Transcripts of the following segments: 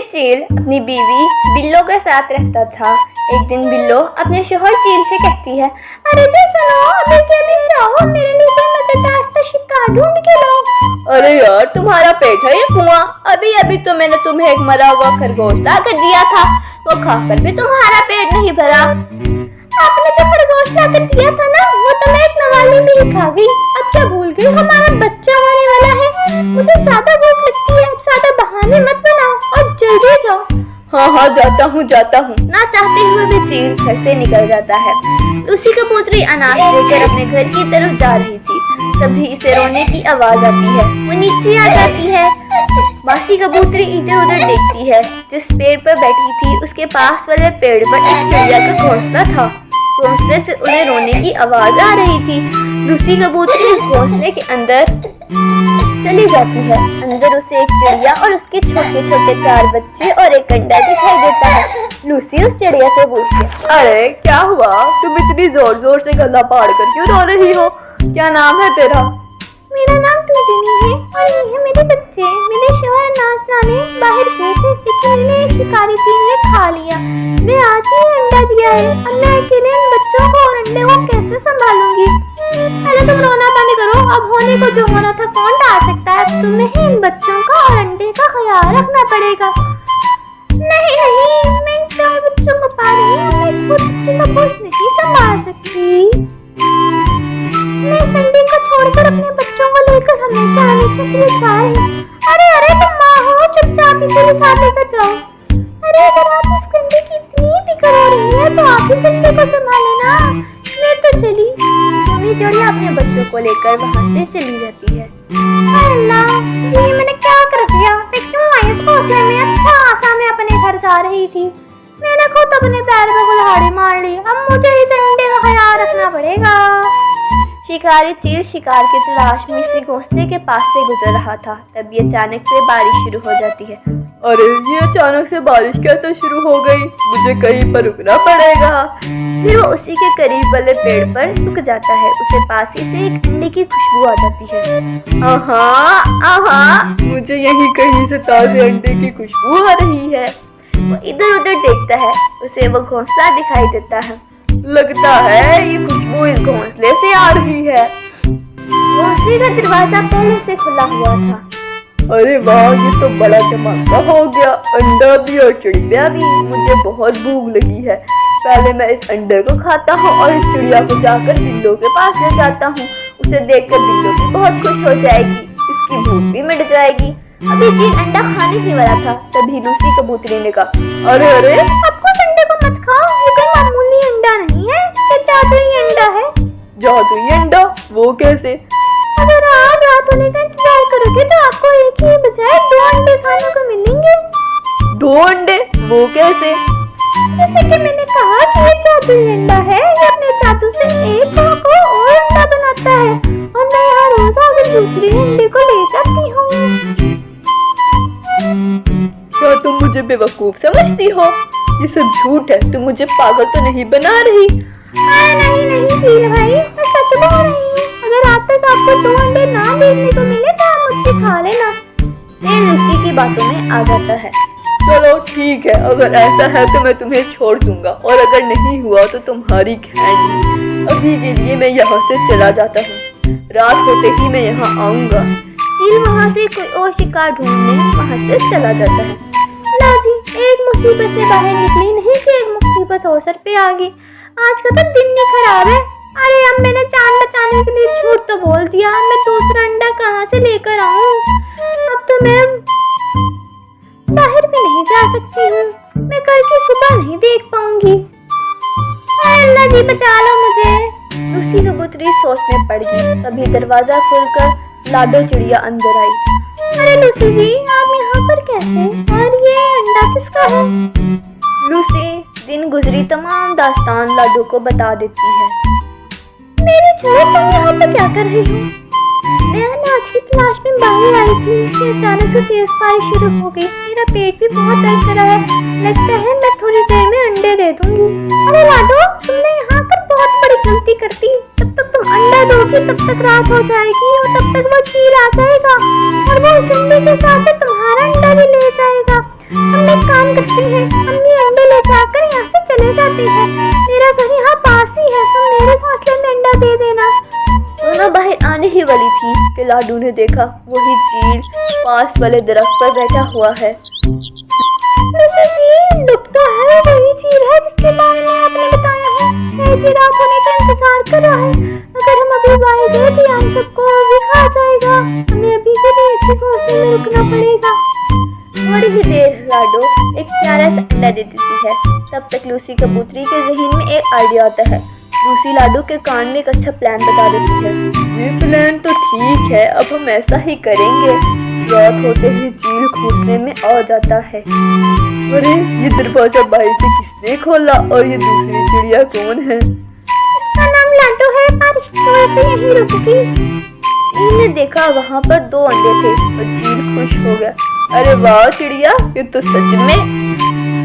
चील अपनी बीवी बिल्लो के साथ रहता था। एक दिन बिल्लो अपने शोहर चील से कहती है, अरे जो सुनो, अभी के अभी जाओ, मेरे लिए कोई मजेदार सा शिकार ढूंढ के लो। अरे यार, तुम्हारा पेट है ये कुआं? अभी अभी तो मैंने तुम्हें एक मरा हुआ खरगोश ला कर दिया था, वो खाकर भी तुम्हारा पेट नहीं भरा। आपने जो खरगोश ला कर दिया था ना, वो तो मैं एक नवाली में ही खा गई। अब क्या भूल गई, हमारा बच्चा होने वाला है। मुझे ज्यादा भूख लगती है, अब ज्यादा बहाने मत बनाओ और जल्दी जाओ। हाँ, जाता हूँ। ना चाहते हुए भी चील घर से निकल जाता है। लूसी कबूतरी अनाज लेकर अपने घर की तरफ जा रही थी, तभी इसे रोने की आवाज आती है। वो नीचे आ जाती है। मासी कबूतरी इधर उधर देखती है। जिस पेड़ पर बैठी थी, उसके पास वाले पेड़ पर एक चिड़िया का घोंसला था। घोंसले से उन्हें रोने की आवाज आ रही थी। लूसी कबूतरी इस घोंसले के अंदर चली जाती है। अंदर उसे एक चिड़िया और उसके छोटे छोटे 4 बच्चे और एक अंडा दिखाई देता है। लूसी उस चिड़िया से पूछती है, अरे क्या हुआ, तुम इतनी जोर जोर से गला फाड़ कर क्यों रो रही हो? क्या नाम है तेरा? मेरा नाम टूटनी है और ये है मेरे बच्चे। मेरे शोहर अनाज लाने बाहर गए थे, लेकिन इन्हें एक शिकारी चील ने खा लिया। मैं आज ही अंडा दिया है, अब मैं अकेले इन बच्चों को और अंडे को कैसे संभालूंगी? पहले तुम रोना बंद करो। अब होने को जो होना था कौन टाल सकता है? अब तुम्हें ही इन बच्चों का और अंडे का ख्याल रखना पड़ेगा। नहीं, मैं इन 4 बच्चों को पा रही हूँ, मैं खुद किसी का बोझ नहीं संभाल सकती। मैं इस अंडे को छोड़कर अपने बच्चों को लेकर हमेशा के लिए जा रही हूँ। अरे तुम माँ हो, चुपचाप इसे साथ लेकर जाओ। अरे अगर आप इस अंडे की इतनी फिक्र हो रही है तो आप इस अंडे को संभाले ना। मैं तो चली। मम्मी जोड़ी अपने बच्चों को लेकर वहाँ से चली जाती है। अल्लाह जी, मैंने क्या कर दिया? मैं क्यों आई इस घोंसले में? अच्छा आशा मैं अपने घर जा रही थी, मैंने खुद अपने पैर में कुल्हाड़ी मार ली। अब मुझे इस अंडे का ख्याल रखना पड़ेगा। शिकारी चील शिकार की तलाश में इसी घोंसले के पास से गुजर रहा था, तभी अचानक से बारिश शुरू हो जाती है। अरे ये अचानक से बारिश कैसे शुरू हो गई? मुझे कहीं पर रुकना पड़ेगा। फिर वो उसी के करीब वाले पेड़ पर रुक जाता है। उसे पास ही से एक अंडे की खुशबू आ जाती है। आहा, मुझे यहीं कहीं से ताजे अंडे की खुशबू आ रही है। वो इधर उधर देखता है, उसे वो घोंसला दिखाई देता है। लगता है ये खुशबू इस घोंसले से आ रही है। घोंसले का दरवाजा पहले से खुला हुआ था। अरे वाह, ये तो बड़ा धमाका हो गया। अंडा भी और चिड़िया भी। मुझे बहुत भूख लगी है। पहले मैं इस अंडे को खाता हूँ और इस चिड़िया को जाकर बिल्लो के पास ले जाता हूँ। उसे देखकर बिल्लो भी बहुत खुश हो जाएगी, इसकी भूख भी मिट जाएगी। अभी चील अंडा खाने ही वाला था, तभी लूसी कबूतरी ने कहा, अरे आपको इस अंडे को मत खाओ, ये कोई मामूली अंडा नहीं है, ये जादुई अंडा है। जादुई अंडा? वो कैसे? अगर आप रात होने का इंतजार करोगे तो आपको एक ही बजाय 2 अंडे खाने को मिलेंगे। 2 अंडे? वो कैसे? जैसे कि मैंने कहा कि ये जादुई अंडा है, ये अपने जादू से एक को और अंडा बनाता है और मैं यहाँ रोज आकर दूसरे अंडे को ले जाती हूँ। क्या तुम मुझे बेवकूफ समझती हो? ये सब झूठ है, तुम मुझे पागल तो नहीं बना रही? नहीं चील भाई, मैं सच बोल रही हूँ। अगर आज तक आपको 2 अंडे ना देखने को मिले तो आप मुझसे खा लेना। मैं लूसी की बातों में आ जाता है। चलो ठीक है, अगर ऐसा है तो मैं तुम्हें छोड़ दूंगा, और अगर नहीं हुआ तो तुम्हारी खैर। अभी के लिए मैं यहाँ से चला जाता हूँ, रात होते ही मैं यहाँ आऊंगा। चील वहाँ से कोई और शिकार ढूंढने वहाँ से चला जाता है। लाजी, एक मुसीबत से बाहर निकली नहीं कि एक मुसीबत और सर पे आ गई। आज का तो दिन ही खराब है। अरे अब मैंने जान बचाने के लिए झूठ तो बोल दिया, मैं दूसरा अंडा कहाँ से लेकर आऊँ? अब तो मैं बाहर भी नहीं जा सकती हूँ, मैं कल की सुबह नहीं देख पाऊंगी। अल्लाह जी बचा लो मुझे। लूसी कबूतरी सोच में पड़ गई, तभी दरवाजा खुलकर लाडो चिड़िया अंदर आई। अरे लूसी जी, आप यहाँ पर कैसे? और ये अंडा किसका है? लूसी दिन गुजरी तमाम दास्तान लाडो को बता देती है। मेरी छोरी, तुम यहाँ पर क्या कर रही हो? मैं अनाज की तलाश में बाहर आई थी कि अचानक से तेज बारिश शुरू हो गई। मेरा पेट भी बहुत दर्द कर रहा है, लगता है मैं थोड़ी देर में अंडे दे दूंगी। अरे लाडो, तुमने यहाँ पर बहुत बड़ी गलती कर दी। जब तक तुम अंडा दोगी तब तक रात हो जाएगी और तब तक वो चील आ जाएगा और वो इस अंडे के साथ तुम्हारा अंडा भी ले जाएगा। हम एक काम करते हैं, अम्मी अंडे ले जाकर यहाँ से चले जाते हैं। मेरा घर यहाँ पास ही है, तुम मेरे घोंसले में अंडा दे देना। दोनों बाहर आने ही वाली थी कि लाडू ने देखा वही चील पास वाले दरख्त पर बैठा हुआ है। लूसी जी, लुक तो है, वही चील है जिसके बारे में आपने बताया है। शायद ये रात होने का इंतजार कर रहा है। अगर हम अभी बाहर गए तो हम सबको भी खा जाएगा। हमें अभी के लिए इसी घोंसले में रुकना पड़ेगा। थोड़ी ही देर लाडो एक प्यारा सा अंडा दे देती है। तब तक लूसी कबूतरी के जहन में एक आइडिया आता है। लूसी लाडू के कान में एक अच्छा प्लान बता देती है। ये प्लान तो ठीक है, अब हम ऐसा ही करेंगे। रात होते ही चील घोंसले में आ जाता है। अरे ये दरवाजा बाहर से किसने खोला और ये दूसरी चिड़िया कौन है? इसका नाम लाडो है, बारिश की वजह से यहीं रुकी। चील ने देखा वहाँ पर 2 अंडे थे और चील खुश हो गया। अरे वाह चिड़िया, ये तो सच में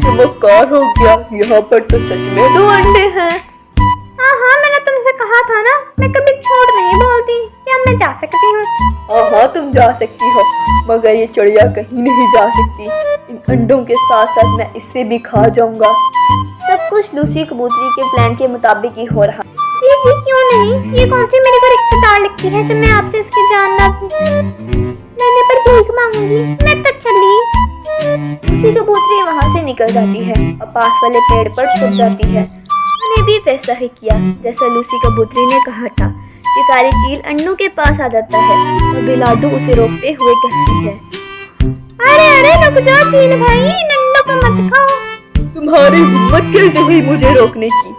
चमत्कार हो गया। यहाँ पर तो सच में 2 अंडे हैं। हाँ, मैंने तुमसे कहा था ना, मैं कभी झूठ नहीं बोलती। क्या मैं जा सकती हूँ? हाँ, तुम जा सकती हो, मगर ये चिड़िया कहीं नहीं जा सकती। इन अंडों के साथ साथ मैं इससे भी खा जाऊंगा। सब कुछ लूसी कबूतरी के प्लान के मुताबिक ही हो रहा। जी क्यों नहीं, ये कौन सी मेरे को रिश्तेदार लगती है जब मैं आपसे इसकी जान ना लेने पर भीख मांगूंगी। मैं तो चली। लूसी कबूतरी वहाँ से निकल जाती है और पास वाले पेड़ पर छुप जाती है। उन्होंने भी वैसा ही किया जैसा लूसी कबूतरी ने कहा था। शिकारी चील अंडों के पास आ जाता है और लाडू उसे रोकते हुए कहती है, अरे रुक जाओ चील भाई, इन अंडों को मत खाओ। तुम्हारी हिम्मत कैसे हुई मुझे रोकने की?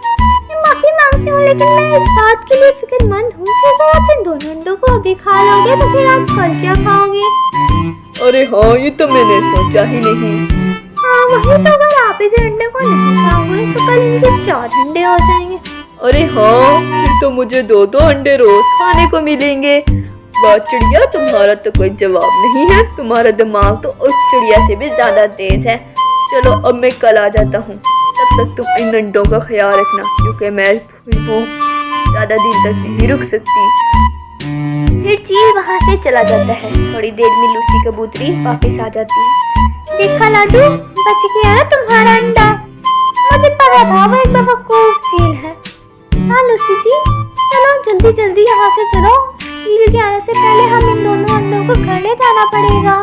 मैं माफी मांगती हूँ, लेकिन मैं इस बात के लिए फिक्रमंद हूँ कि अगर आप इन दोनों अंडों को अभी खा लोगे तो फिर आप कल क्या खाओगे? अरे हाँ, ये तो मैंने सोचा ही नहीं। हाँ वही तो, अगर आप इस अंडे को नहीं खाओगे तो कल इनके 4 अंडे हो जाएंगे। अरे हाँ, फिर तो मुझे 2 अंडे रोज खाने को मिलेंगे। वाह चिड़िया, तुम्हारा तो कोई जवाब नहीं है। तुम्हारा दिमाग तो उस चिड़िया से भी ज्यादा तेज है। चलो अब मैं कल आ जाता हूँ, तब तक तुम इन अंडों का ख्याल रखना, क्योंकि मैं भूख ज्यादा दिन तक नहीं रुक सकती। फिर चील वहाँ से चला जाता है। थोड़ी देर में लूसी कबूतरी वापस आ जाती है। देखा लाडू, बच गया ना तुम्हारा अंडा। मुझे पता था वो एक बेवकूफ चील है। हाँ लूसी जी, चलो जल्दी यहाँ से चलो। चील के आने से पहले हम इन दोनों अंडों को घर ले जाना पड़ेगा।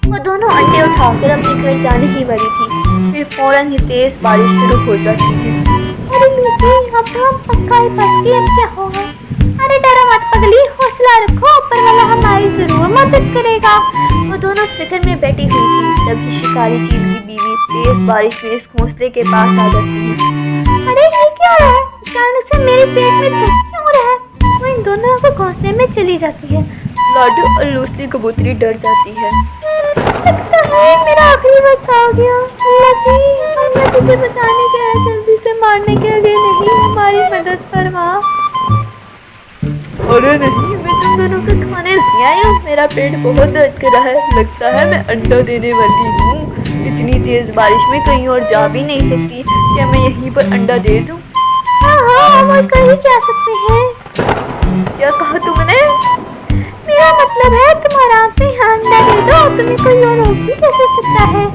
वो दोनों अंडे उठाकर अपने घर जाने ही वाली थी। फिर फौरन ही तेज बारिश शुरू हो जाती है। अरे लूसी, अब तो हम पक्का ही फंस गए, अब क्या होगा? अरे डरो मत पगली, हौसला रखो, ऊपर वाला हमारी जरूर मदद करेगा। वो दोनों फिक्र में बैठी हुई थी, तभी शिकारी चील की बीवी तेज बारिश में इस घोंसले के पास आ जाती है। अरे ये क्या है? अचानक से मेरे पेट में दर्द क्यों हो रहा है? वो इन दोनों को घोंसले में चली जाती है। लाडू और लूसी कबूतरी डर जाती है। लगता है मेरा आखिरी वक्त आ गया। अल्लाह जी, हमने तुझे बचाने के लिए, जल्दी से मारने के लिए नहीं, हमारी मदद फरमा। अरे नहीं, मैं तुम दोनों को खाने नहीं आई हूँ। मेरा पेट बहुत दर्द कर रहा है। लगता है मैं अंडा देने वाली हूँ। इतनी तेज बारिश में कहीं और जा भी नहीं सकती। क्या मैं यहीं पर अंडा दे दूँ? हाँ, हम और कर ही क्या सकते हैं। क्या कहा तुमने? मेरा मतलब है तुम आराम से यहाँ अंडा दे दो, तुम्हें कोई और रोक भी कैसे सकता है।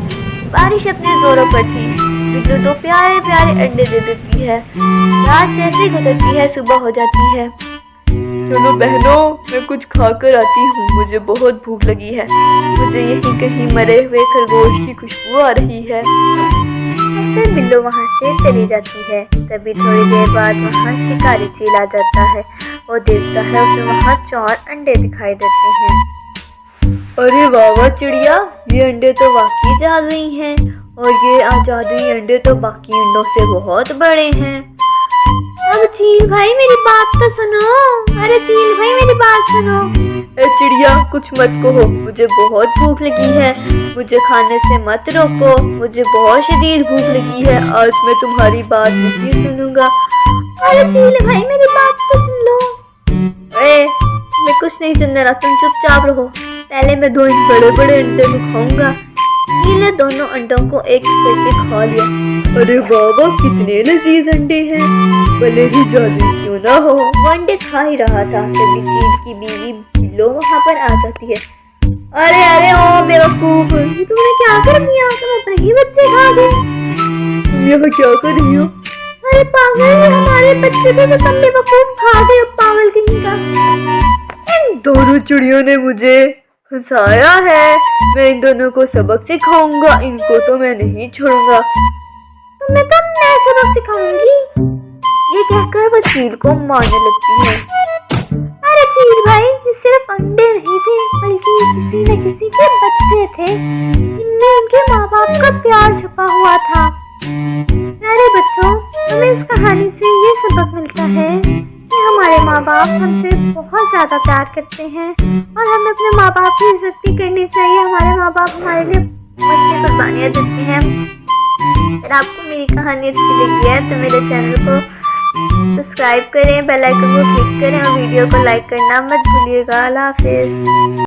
बारिश अपने जोरों पर थी। बिल्लू 2 प्यारे अंडे दे देती है। रात जैसे गुजरती है, सुबह हो जाती है। चलो बहनों, मैं कुछ खाकर आती हूँ, मुझे बहुत भूख लगी है। मुझे यहीं कहीं मरे हुए खरगोश की खुशबू आ रही है। फिर बिल्लू वहाँ से चली जाती है। तभी थोड़ी देर बाद वहाँ शिकारी चील आ जाता है और देखता है उसे वहाँ 4 अंडे दिखाई देते हैं। अरे वाह चिड़िया, ये अंडे तो वाकई जादुई हैं और ये जादुई अंडे तो बाकी अंडों से बहुत बड़े हैं। अब चील भाई मेरी बात तो सुनो। अरे चील भाई मेरी बात सुनो। चिड़िया कुछ मत कहो, मुझे बहुत भूख लगी है। मुझे खाने से मत रोको, मुझे बहुत शदीद भूख लगी है। आज मैं तुम्हारी बात नहीं सुनूंगा। अरे चील भाई मेरी बात तो सुन लो। मैं कुछ नहीं सुन रहा, तुम चुपचाप रहो। पहले मैं 2 बड़े अंडे को खाऊंगा। चील ने दोनों अंडों को एक करके खा लिया। अरे वाह, कितने लजीज अंडे हैं, भले ही जादू क्यों ना हो। वो अंडे खा ही रहा था, तभी चील की बीवी बिल्लो वहाँ पर आ जाती है। अरे अरे ओ बेवकूफ, ये तुमने क्या कर दिया? तुम अपने ही बच्चे खा गए। तुम यहाँ क्या कर रही हो? अरे पागल, ये हमारे बच्चे थे तो तुम बेवकूफ खा गए, पागल कहीं का। इन दोनों चिड़ियों ने मुझे फंसाया है। मैं इन दोनों को सबक सिखाऊंगा, इनको तो मैं नहीं छोड़ूंगा। तुम्हें तो मैं सबक सिखाऊंगी। ये कहकर वो चील को मारने लगती है। अरे चील भाई, ये सिर्फ अंडे नहीं थे, बल्कि किसी न किसी के बच्चे थे। इनमें उनके माँ बाप का प्यार छुपा हुआ था। प्यारे बच्चों, हमें इस कहानी से ये सबक मिलता है कि हमारे माँ बाप हमसे बहुत ज़्यादा प्यार करते हैं और हमें अपने माँ बाप की इज्जत भी करनी चाहिए। हमारे माँ बाप हमारे लिए मस्त कुर्बानियाँ देते हैं। अगर आपको मेरी कहानी अच्छी लगी है तो मेरे चैनल को सब्सक्राइब करें, बेल आइकन को क्लिक करें और वीडियो को लाइक करना मत भूलिएगा। अल्लाह हाफिज़।